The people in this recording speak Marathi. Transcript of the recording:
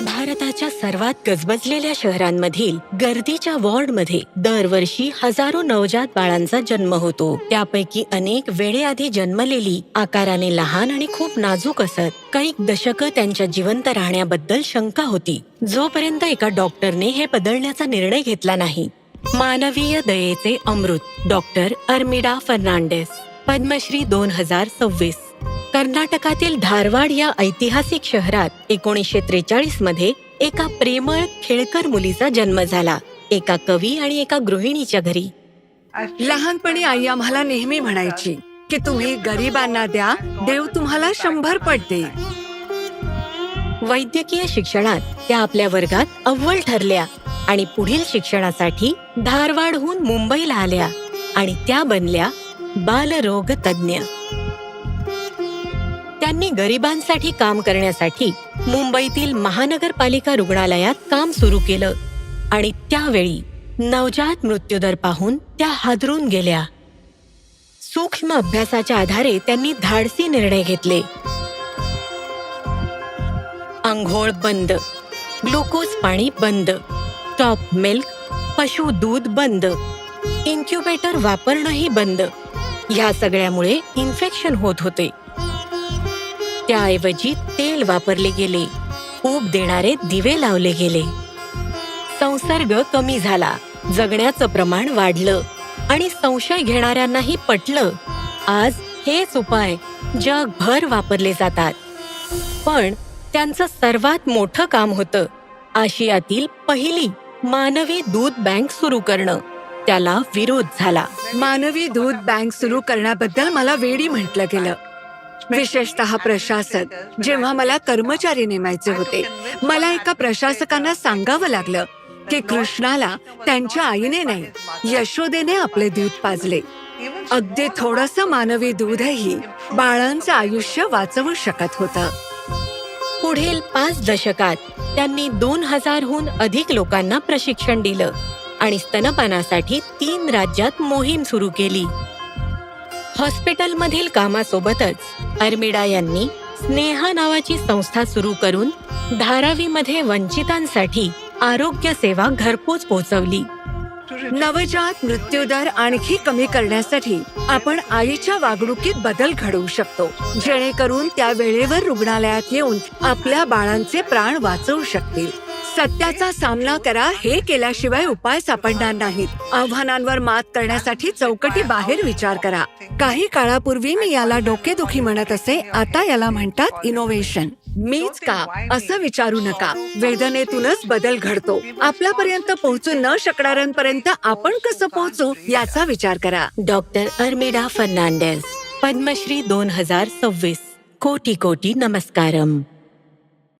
भारताच्या सर्वात गजबजलेल्या शहरांमधील गर्दीच्या वॉर्डमध्ये दरवर्षी हजारो नवजात बाळांचा जन्म होतो. त्यापैकी अनेक वेळेआधी जन्मलेली, आकाराने लहान आणि खूप नाजूक असत. काही दशकं त्यांच्या जिवंत राहण्याबद्दल शंका होती, जोपर्यंत एका डॉक्टरने हे बदलण्याचा निर्णय घेतला नाही. मानवीय दयेचे अमृत, डॉक्टर अर्मिडा फर्नांडेस, पद्मश्री 2026. कर्नाटकातील धारवाड या ऐतिहासिक शहरात 1943 मध्ये एका प्रेमळ खेळकर मुलीचा जन्म झाला, एका कवी आणि एका गृहिणीच्या घरी. लहानपणी आई आम्हाला नेहमी म्हणायची की तुम्ही गरिबांना द्या, देव तुम्हाला 100 पट देईल. वैद्यकीय शिक्षणात त्या आपल्या वर्गात अव्वल ठरल्या आणि पुढील शिक्षणासाठी धारवाडहून मुंबईला आल्या आणि त्या बनल्या बालरोग तज्ज्ञ. त्यांनी गरिबांसाठी काम करण्यासाठी मुंबईतील महानगरपालिका रुग्णालयात काम सुरू केलं आणि त्यावेळी नवजात मृत्यूदर पाहून त्या हादरून गेल्या. सूक्ष्म अभ्यासाच्या आधारे त्यांनी धाडसी निर्णय घेतले. अंघोळ बंद, ग्लुकोज पाणी बंद, टॉप मिल्क, पशु दूध बंद, इन्क्युबेटर वापरणंही बंद. ह्या सगळ्यामुळे इन्फेक्शन होत होते. त्याऐवजी तेल वापरले गेले, ऊब देणारे दिवे लावले गेले. संसर्ग कमी झाला, जगण्याचं प्रमाण वाढलं आणि संशय घेणाऱ्यांनाही पटलं. आज हेच उपाय जगभर वापरले जातात. पण त्यांचं सर्वात मोठं काम होतं आशियातील पहिली मानवी दूध बँक सुरू करणं. त्याला विरोध झाला. मानवी दूध बँक सुरू करण्याबद्दल मला वेडी म्हटलं गेलं, विशेषतः प्रशासक. जेव्हा मला कर्मचारी नेमायचे होते, मला एका प्रशासकांना सांगावं लागलं की कृष्णाला त्यांच्या आईने नाही, यशोदेने आपले दूध पाजले. अगदी थोडंसं मानवी दूधही बाळांचं आयुष्य वाचवू शकत होतं. पुढील 5 दशकात त्यांनी 2000हून अधिक लोकांना प्रशिक्षण दिलं आणि स्तनपानासाठी 3 राज्यात मोहीम सुरू केली. हॉस्पिटलमधील कामासोबतच अर्मिडा यांनी स्नेहा नावाची संस्था सुरू करून धारावीमध्ये वंचितांसाठी आरोग्य सेवा घरपोच पोहोचवली. नवजात मृत्यूदर आणखी कमी करण्यासाठी आपण आईच्या वागणुकीत बदल घडवू शकतो, जेणेकरून त्या वेळेवर रुग्णालयात येऊन आपल्या बाळांचे प्राण वाचवू शकतील. सत्याचा सामना करा, हे केल्याशिवाय उपाय सापडणार नाहीत. आव्हानांवर मात करण्यासाठी चौकटी बाहेर विचार करा. काही काळापूर्वी मी याला डोकेदुखी म्हणत असे, आता याला म्हणतात इनोव्हेशन. मीच का असं विचारू नका. वेदनेतूनच बदल घडतो. आपल्यापर्यंत पोहोचू न शकणाऱ्यांपर्यंत आपण कसं पोहोचू याचा विचार करा. डॉक्टर अर्मिडा फर्नांडेस, पद्मश्री 2026. कोटी कोटी नमस्कारम.